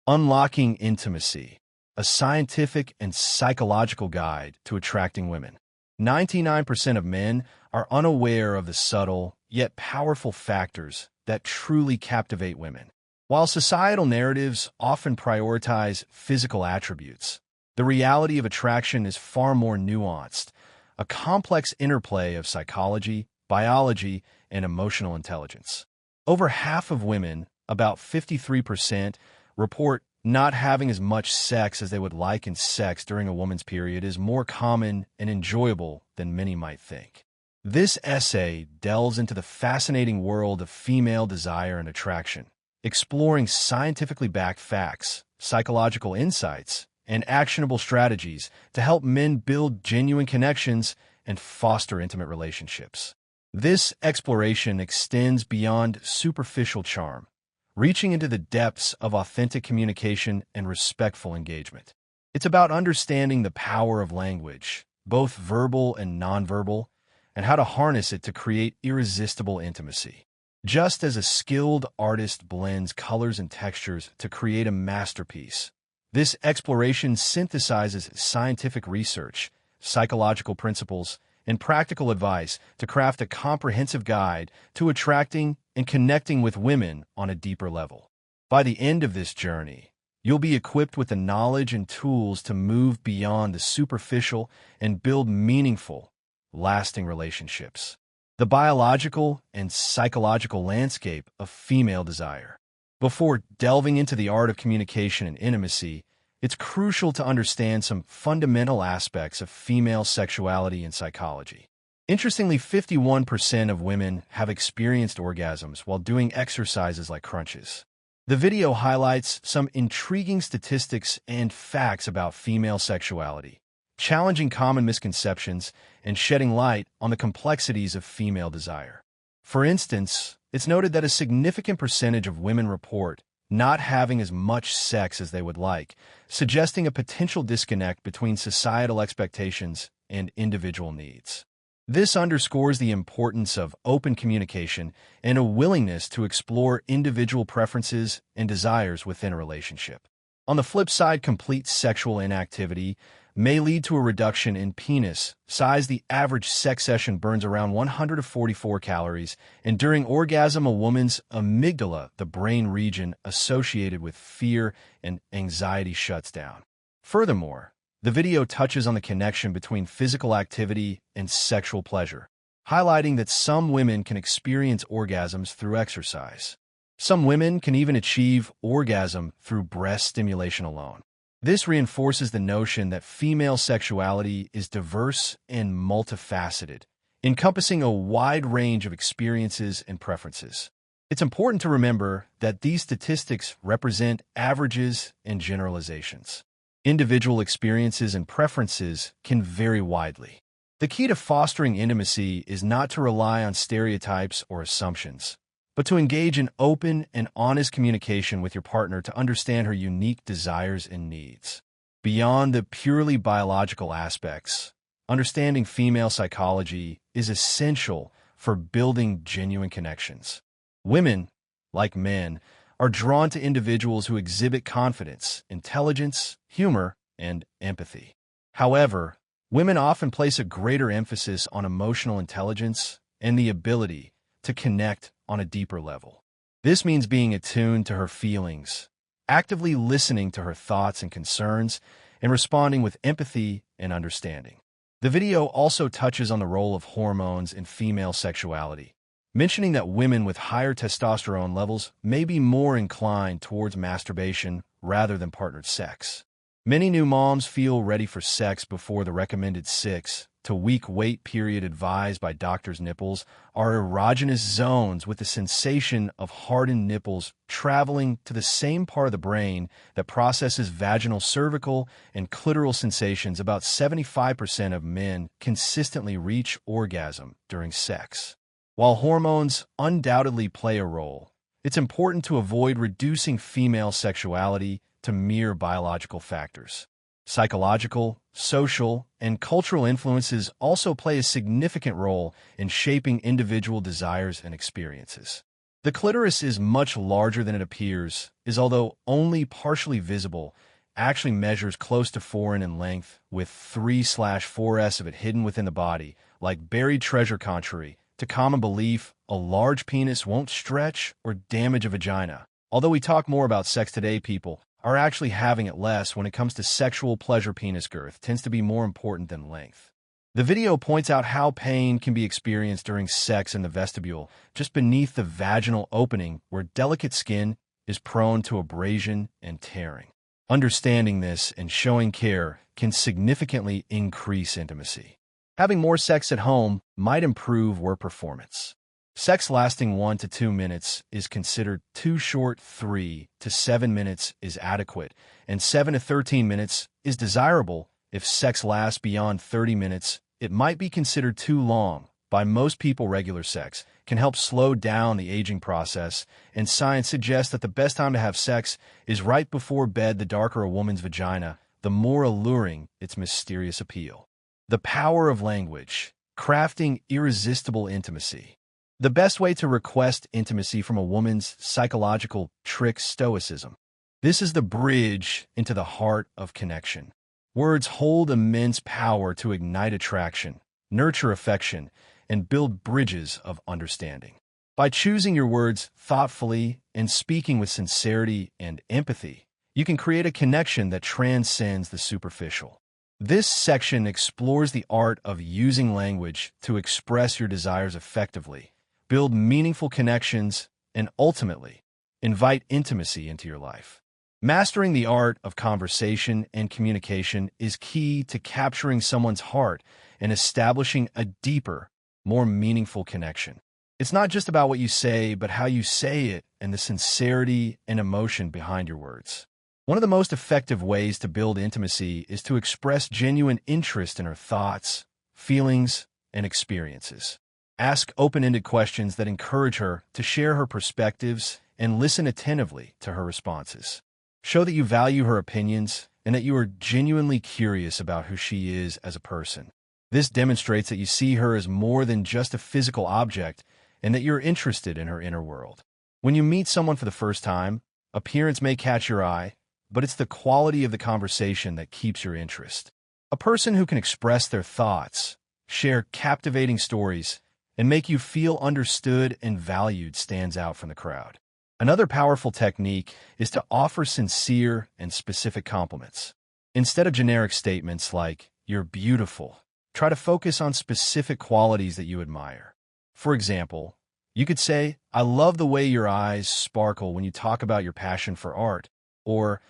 Unlocking Intimacy, a scientific and psychological guide to attracting women. 99% of men are unaware of the subtle, yet powerful factors that truly captivate women. While societal narratives often prioritize physical attributes, the reality of attraction is far more nuanced, a complex interplay of psychology, biology, and emotional intelligence. Over half of women, about 53%, report not having as much sex as they would like, and sex during a woman's period is more common and enjoyable than many might think. This essay delves into the fascinating world of female desire and attraction, exploring scientifically backed facts, psychological insights, and actionable strategies to help men build genuine connections and foster intimate relationships. This exploration extends beyond superficial charm, reaching into the depths of authentic communication and respectful engagement. It's about understanding the power of language, both verbal and nonverbal, and how to harness it to create irresistible intimacy. Just as a skilled artist blends colors and textures to create a masterpiece, this exploration synthesizes scientific research, psychological principles, and practical advice to craft a comprehensive guide to attracting and connecting with women on a deeper level. By the end of this journey, you'll be equipped with the knowledge and tools to move beyond the superficial and build meaningful, lasting relationships. The biological and psychological landscape of female desire. Before delving into the art of communication and intimacy, it's crucial to understand some fundamental aspects of female sexuality and psychology. Interestingly, 51% of women have experienced orgasms while doing exercises like crunches. The video highlights some intriguing statistics and facts about female sexuality, challenging common misconceptions and shedding light on the complexities of female desire. For instance, it's noted that a significant percentage of women report not having as much sex as they would like, suggesting a potential disconnect between societal expectations and individual needs. This underscores the importance of open communication and a willingness to explore individual preferences and desires within a relationship. On the flip side, complete sexual inactivity may lead to a reduction in penis size. The average sex session burns around 144 calories, and during orgasm, a woman's amygdala, the brain region associated with fear and anxiety, shuts down. Furthermore, the video touches on the connection between physical activity and sexual pleasure, highlighting that some women can experience orgasms through exercise. Some women can even achieve orgasm through breast stimulation alone. This reinforces the notion that female sexuality is diverse and multifaceted, encompassing a wide range of experiences and preferences. It's important to remember that these statistics represent averages and generalizations. Individual experiences and preferences can vary widely. The key to fostering intimacy is not to rely on stereotypes or assumptions, but to engage in open and honest communication with your partner to understand her unique desires and needs. Beyond the purely biological aspects, understanding female psychology is essential for building genuine connections. Women, like men, are drawn to individuals who exhibit confidence, intelligence, humor, and empathy. However, women often place a greater emphasis on emotional intelligence and the ability to connect on a deeper level. This means being attuned to her feelings, actively listening to her thoughts and concerns, and responding with empathy and understanding. The video also touches on the role of hormones in female sexuality, mentioning that women with higher testosterone levels may be more inclined towards masturbation rather than partnered sex. Many new moms feel ready for sex before the recommended 6 to week wait period advised by doctors. Nipples are erogenous zones with the sensation of hardened nipples traveling to the same part of the brain that processes vaginal, cervical, and clitoral sensations. About 75% of men consistently reach orgasm during sex. While hormones undoubtedly play a role, it's important to avoid reducing female sexuality to mere biological factors. Psychological, social, and cultural influences also play a significant role in shaping individual desires and experiences. The clitoris is much larger than it appears, although only partially visible, actually measures close to 4 in length, with 3/4s of it hidden within the body, like buried treasure. Contrary to common belief, a large penis won't stretch or damage a vagina. Although we talk more about sex today, people are actually having it less when it comes to sexual pleasure. Penis girth tends to be more important than length. The video points out how pain can be experienced during sex in the vestibule, just beneath the vaginal opening, where delicate skin is prone to abrasion and tearing. Understanding this and showing care can significantly increase intimacy. Having more sex at home might improve work performance. Sex lasting 1 to 2 minutes is considered too short. 3 to 7 minutes is adequate, and 7 to 13 minutes is desirable. If sex lasts beyond 30 minutes, it might be considered too long. By most people, regular sex can help slow down the aging process, and science suggests that the best time to have sex is right before bed. The darker a woman's vagina, the more alluring its mysterious appeal. The power of language, crafting irresistible intimacy. The best way to request intimacy from a woman's psychological trick. Stoicism. This is the bridge into the heart of connection. Words hold immense power to ignite attraction, nurture affection, and build bridges of understanding. By choosing your words thoughtfully and speaking with sincerity and empathy, you can create a connection that transcends the superficial. This section explores the art of using language to express your desires effectively, build meaningful connections, and ultimately, invite intimacy into your life. Mastering the art of conversation and communication is key to capturing someone's heart and establishing a deeper, more meaningful connection. It's not just about what you say, but how you say it and the sincerity and emotion behind your words. One of the most effective ways to build intimacy is to express genuine interest in her thoughts, feelings, and experiences. Ask open-ended questions that encourage her to share her perspectives and listen attentively to her responses. Show that you value her opinions and that you are genuinely curious about who she is as a person. This demonstrates that you see her as more than just a physical object and that you're interested in her inner world. When you meet someone for the first time, appearance may catch your eye, but it's the quality of the conversation that keeps your interest. A person who can express their thoughts, share captivating stories, and make you feel understood and valued stands out from the crowd. Another powerful technique is to offer sincere and specific compliments. Instead of generic statements like, "You're beautiful," try to focus on specific qualities that you admire. For example, you could say, "I love the way your eyes sparkle when you talk about your passion for art," or,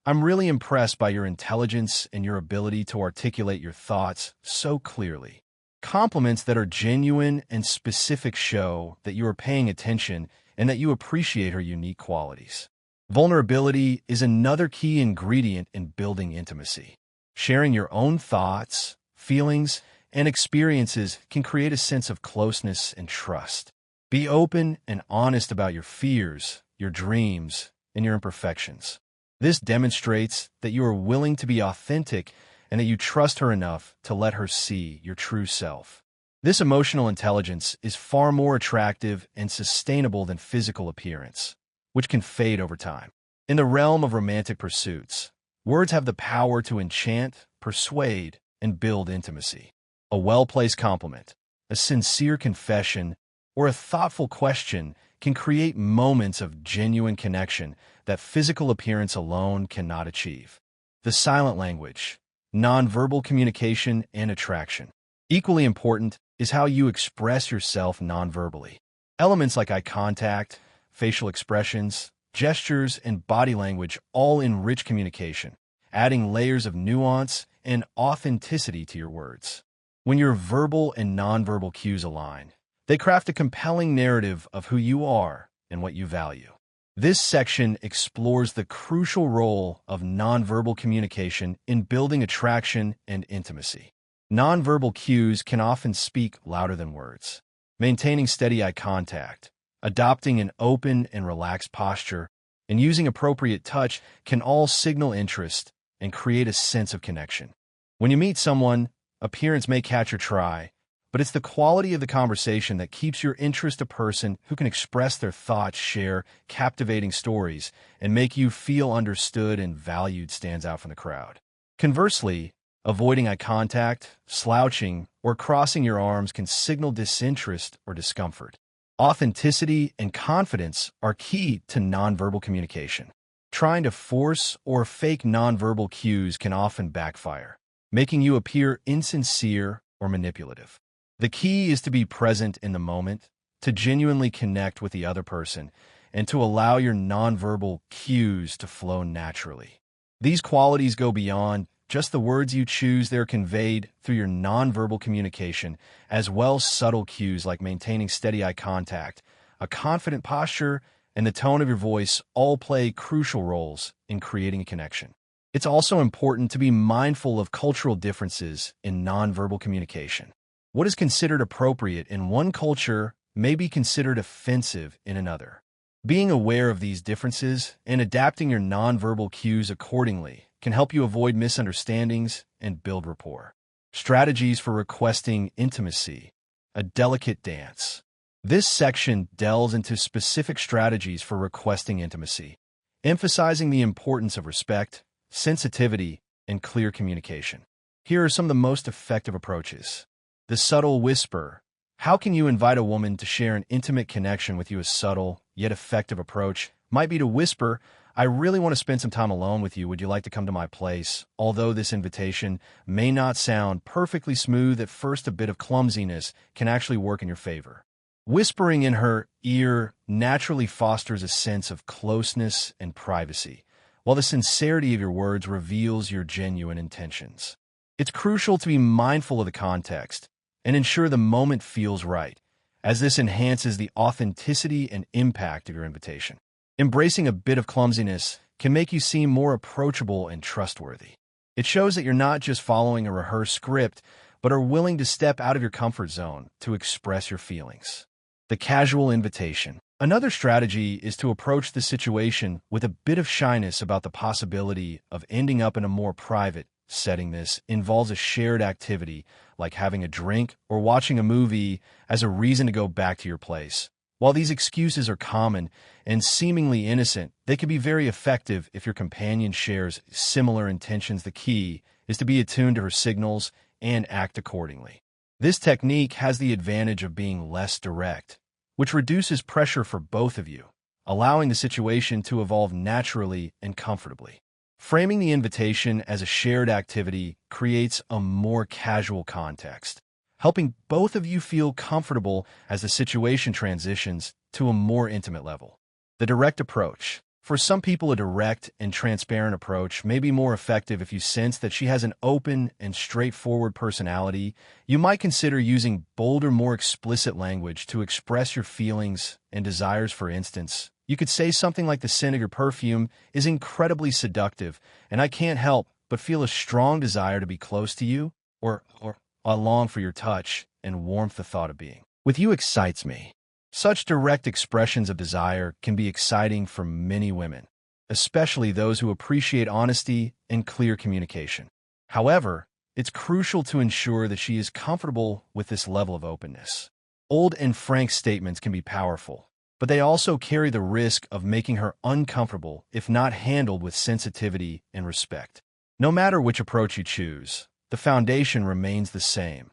"I'm really impressed by your intelligence and your ability to articulate your thoughts so clearly." Compliments that are genuine and specific show that you are paying attention and that you appreciate her unique qualities. Vulnerability is another key ingredient in building intimacy. Sharing your own thoughts, feelings, and experiences can create a sense of closeness and trust. Be open and honest about your fears, your dreams, and your imperfections. This demonstrates that you are willing to be authentic and that you trust her enough to let her see your true self. This emotional intelligence is far more attractive and sustainable than physical appearance, which can fade over time. In the realm of romantic pursuits, words have the power to enchant, persuade, and build intimacy. A well-placed compliment, a sincere confession, or a thoughtful question can create moments of genuine connection that physical appearance alone cannot achieve. The silent language, nonverbal communication, and attraction. Equally important is how you express yourself nonverbally. Elements like eye contact, facial expressions, gestures, and body language all enrich communication, adding layers of nuance and authenticity to your words. When your verbal and nonverbal cues align, they craft a compelling narrative of who you are and what you value. This section explores the crucial role of nonverbal communication in building attraction and intimacy. Nonverbal cues can often speak louder than words. Maintaining steady eye contact, adopting an open and relaxed posture, and using appropriate touch can all signal interest and create a sense of connection. When you meet someone, appearance may catch your eye, but it's the quality of the conversation that keeps your interest. A person who can express their thoughts, share captivating stories, and make you feel understood and valued stands out from the crowd. Conversely, avoiding eye contact, slouching, or crossing your arms can signal disinterest or discomfort. Authenticity and confidence are key to nonverbal communication. Trying to force or fake nonverbal cues can often backfire, making you appear insincere or manipulative. The key is to be present in the moment, to genuinely connect with the other person, and to allow your nonverbal cues to flow naturally. These qualities go beyond just the words you choose. They're conveyed through your nonverbal communication, as well as subtle cues like maintaining steady eye contact, a confident posture, and the tone of your voice all play crucial roles in creating a connection. It's also important to be mindful of cultural differences in nonverbal communication. What is considered appropriate in one culture may be considered offensive in another. Being aware of these differences and adapting your nonverbal cues accordingly can help you avoid misunderstandings and build rapport. Strategies for requesting intimacy, a delicate dance. This section delves into specific strategies for requesting intimacy, emphasizing the importance of respect, sensitivity, and clear communication. Here are some of the most effective approaches. The subtle whisper. How can you invite a woman to share an intimate connection with you? A subtle, yet effective approach might be to whisper, "I really want to spend some time alone with you. Would you like to come to my place?" Although this invitation may not sound perfectly smooth at first, a bit of clumsiness can actually work in your favor. Whispering in her ear naturally fosters a sense of closeness and privacy, while the sincerity of your words reveals your genuine intentions. It's crucial to be mindful of the context and ensure the moment feels right, as this enhances the authenticity and impact of your invitation. Embracing a bit of clumsiness can make you seem more approachable and trustworthy. It shows that you're not just following a rehearsed script, but are willing to step out of your comfort zone to express your feelings. The casual invitation. Another strategy is to approach the situation with a bit of shyness about the possibility of ending up in a more private setting. This involves a shared activity, like having a drink or watching a movie, as a reason to go back to your place. While these excuses are common and seemingly innocent, they can be very effective if your companion shares similar intentions. The key is to be attuned to her signals and act accordingly. This technique has the advantage of being less direct, which reduces pressure for both of you, allowing the situation to evolve naturally and comfortably. Framing the invitation as a shared activity creates a more casual context, helping both of you feel comfortable as the situation transitions to a more intimate level. The direct approach. For some people, a direct and transparent approach may be more effective. If you sense that she has an open and straightforward personality, you might consider using bolder, more explicit language to express your feelings and desires. For instance, you could say something like, "The scent of your perfume is incredibly seductive, and I can't help but feel a strong desire to be close to you," or "I long for your touch and warmth. The thought of being with you excites me." Such direct expressions of desire can be exciting for many women, especially those who appreciate honesty and clear communication. However, it's crucial to ensure that she is comfortable with this level of openness. Old and frank statements can be powerful, but they also carry the risk of making her uncomfortable if not handled with sensitivity and respect. No matter which approach you choose, the foundation remains the same: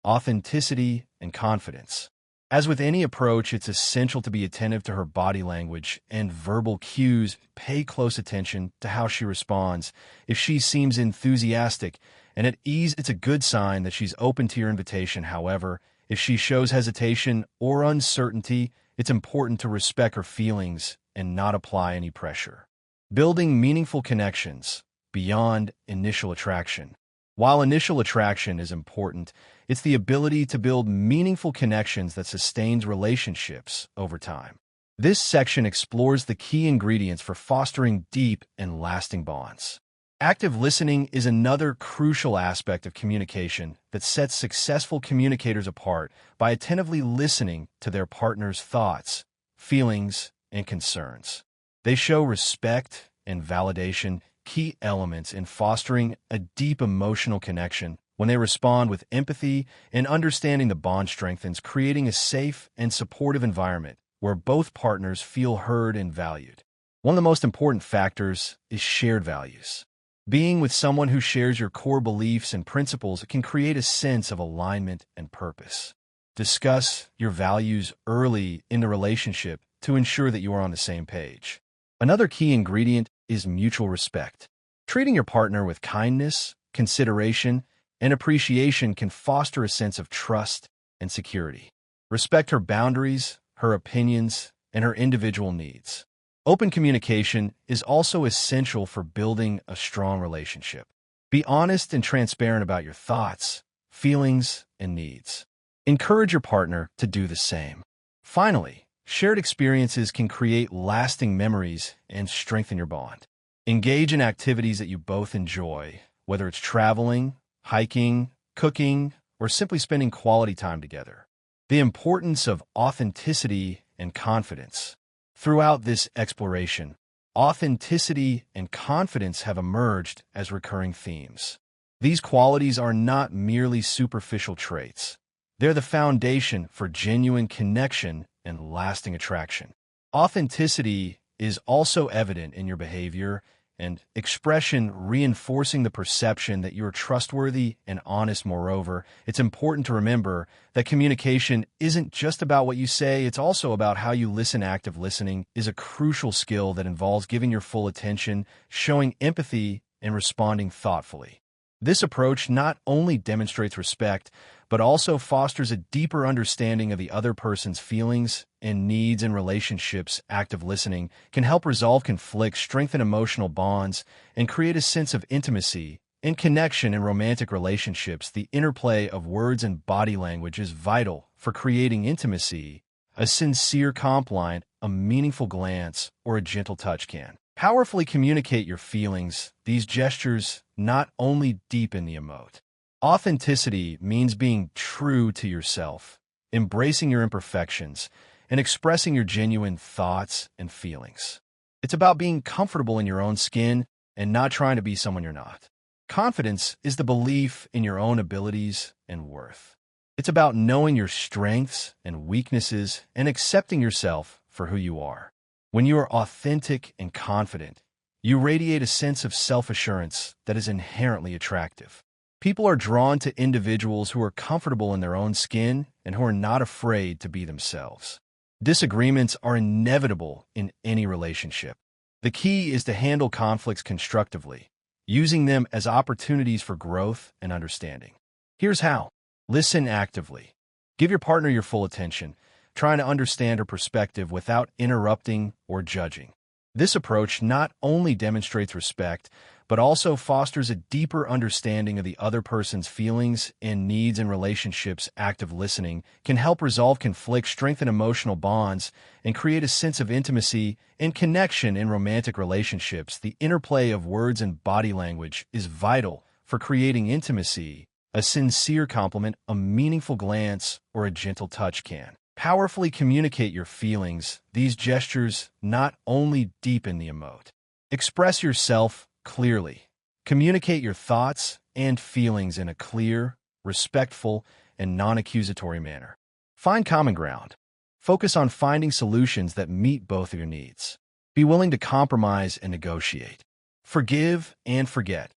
authenticity and confidence. As with any approach, it's essential to be attentive to her body language and verbal cues. Pay close attention to how she responds. If she seems enthusiastic and at ease, it's a good sign that she's open to your invitation. However, if she shows hesitation or uncertainty, it's important to respect her feelings and not apply any pressure. Building meaningful connections beyond initial attraction. While initial attraction is important, it's the ability to build meaningful connections that sustains relationships over time. This section explores the key ingredients for fostering deep and lasting bonds. Active listening is another crucial aspect of communication that sets successful communicators apart. By attentively listening to their partner's thoughts, feelings, and concerns, they show respect and validation, key elements in fostering a deep emotional connection When they respond with empathy and understanding, the bond strengthens, creating a safe and supportive environment where both partners feel heard and valued. One of the most important factors is shared values. Being with someone who shares your core beliefs and principles can create a sense of alignment and purpose. Discuss your values early in the relationship to ensure that you are on the same page. Another key ingredient is mutual respect. Treating your partner with kindness, consideration, and appreciation can foster a sense of trust and security. Respect her boundaries, her opinions, and her individual needs. Open communication is also essential for building a strong relationship. Be honest and transparent about your thoughts, feelings, and needs. Encourage your partner to do the same. Finally, shared experiences can create lasting memories and strengthen your bond. Engage in activities that you both enjoy, whether it's traveling, hiking, cooking, or simply spending quality time together. The importance of authenticity and confidence. Throughout this exploration, authenticity and confidence have emerged as recurring themes. These qualities are not merely superficial traits. They're the foundation for genuine connection and lasting attraction. Authenticity is also evident in your behavior and expression, reinforcing the perception that you are trustworthy and honest. Moreover, it's important to remember that communication isn't just about what you say, it's also about how you listen. Active listening is a crucial skill that involves giving your full attention, showing empathy, and responding thoughtfully. This approach not only demonstrates respect, but also fosters a deeper understanding of the other person's feelings and needs in relationships. Active listening can help resolve conflicts, strengthen emotional bonds, and create a sense of intimacy and connection in romantic relationships. The interplay of words and body language is vital for creating intimacy. A sincere compliment, a meaningful glance, or a gentle touch can powerfully communicate your feelings. These gestures not only deepen the emote. Authenticity means being true to yourself, embracing your imperfections, and expressing your genuine thoughts and feelings. It's about being comfortable in your own skin and not trying to be someone you're not. Confidence is the belief in your own abilities and worth. It's about knowing your strengths and weaknesses and accepting yourself for who you are. When you are authentic and confident, you radiate a sense of self-assurance that is inherently attractive. People are drawn to individuals who are comfortable in their own skin and who are not afraid to be themselves. Disagreements are inevitable in any relationship. The key is to handle conflicts constructively, using them as opportunities for growth and understanding. Here's how. Listen actively. Give your partner your full attention, trying to understand her perspective without interrupting or judging. This approach not only demonstrates respect, but also fosters a deeper understanding of the other person's feelings and needs in relationships. Active listening can help resolve conflicts, strengthen emotional bonds, and create a sense of intimacy and connection in romantic relationships. The interplay of words and body language is vital for creating intimacy. A sincere compliment, a meaningful glance, or a gentle touch can powerfully communicate your feelings. These gestures not only deepen the emote. Express yourself clearly. Communicate your thoughts and feelings in a clear, respectful, and non-accusatory manner. Find common ground. Focus on finding solutions that meet both of your needs. Be willing to compromise and negotiate. Forgive and forget.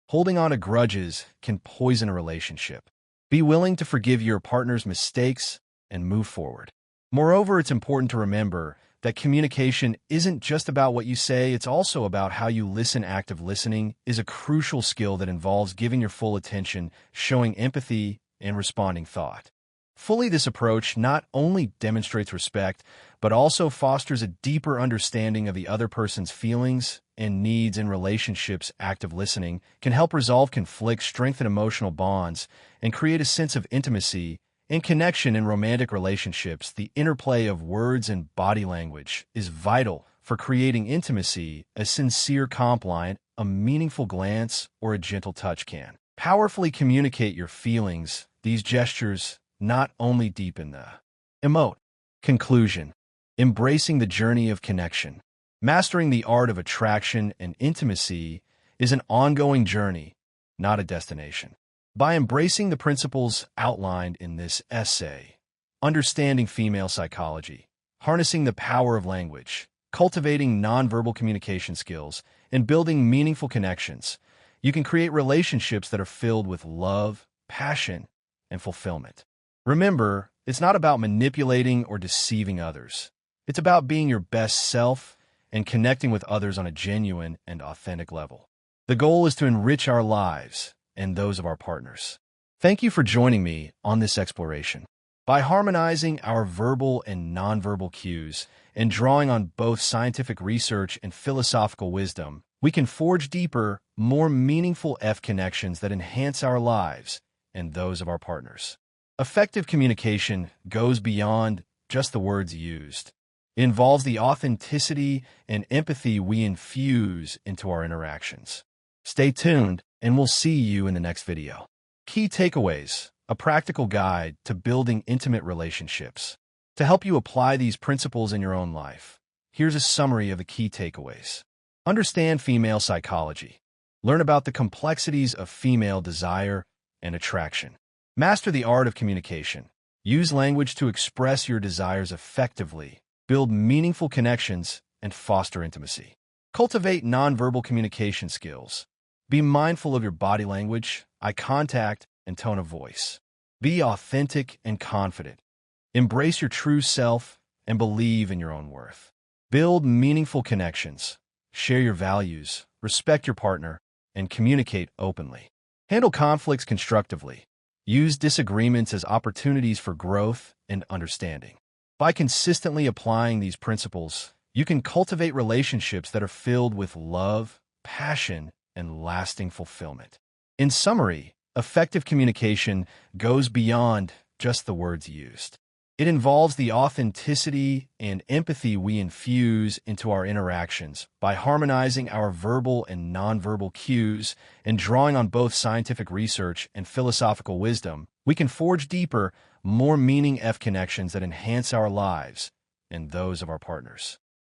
Holding on to grudges can poison a relationship. Be willing to forgive your partner's mistakes and move forward. Moreover, it's important to remember that communication isn't just about what you say, it's also about how you listen. Active listening is a crucial skill that involves giving your full attention, showing empathy, and responding thoughtfully. This approach not only demonstrates respect, but also fosters a deeper understanding of the other person's feelings and needs in relationships. Active listening can help resolve conflicts, strengthen emotional bonds, and create a sense of intimacy and connection in romantic relationships. The interplay of words and body language is vital for creating intimacy. A sincere compliment, a meaningful glance, or a gentle touch can powerfully communicate your feelings. These gestures not only deepen the emote. Conclusion. Embracing the journey of connection. Mastering the art of attraction and intimacy is an ongoing journey, not a destination. By embracing the principles outlined in this essay, understanding female psychology, harnessing the power of language, cultivating nonverbal communication skills, and building meaningful connections, you can create relationships that are filled with love, passion, and fulfillment. Remember, it's not about manipulating or deceiving others. It's about being your best self and connecting with others on a genuine and authentic level. The goal is to enrich our lives and those of our partners. Thank you for joining me on this exploration. By harmonizing our verbal and nonverbal cues and drawing on both scientific research and philosophical wisdom, we can forge deeper, more meaningful connections that enhance our lives and those of our partners. Effective communication goes beyond just the words used. It involves the authenticity and empathy we infuse into our interactions. Stay tuned, and we'll see you in the next video. Key takeaways: a practical guide to building intimate relationships. To help you apply these principles in your own life, here's a summary of the key takeaways. Understand female psychology. Learn about the complexities of female desire and attraction. Master the art of communication. Use language to express your desires effectively, build meaningful connections, and foster intimacy. Cultivate nonverbal communication skills. Be mindful of your body language, eye contact, and tone of voice. Be authentic and confident. Embrace your true self and believe in your own worth. Build meaningful connections. Share your values, respect your partner, and communicate openly. Handle conflicts constructively. Use disagreements as opportunities for growth and understanding. By consistently applying these principles, you can cultivate relationships that are filled with love, passion, and lasting fulfillment. In summary, effective communication goes beyond just the words used. It involves the authenticity and empathy we infuse into our interactions by harmonizing our verbal and nonverbal cues and drawing on both scientific research and philosophical wisdom. We can forge deeper, more meaning connections that enhance our lives and those of our partners.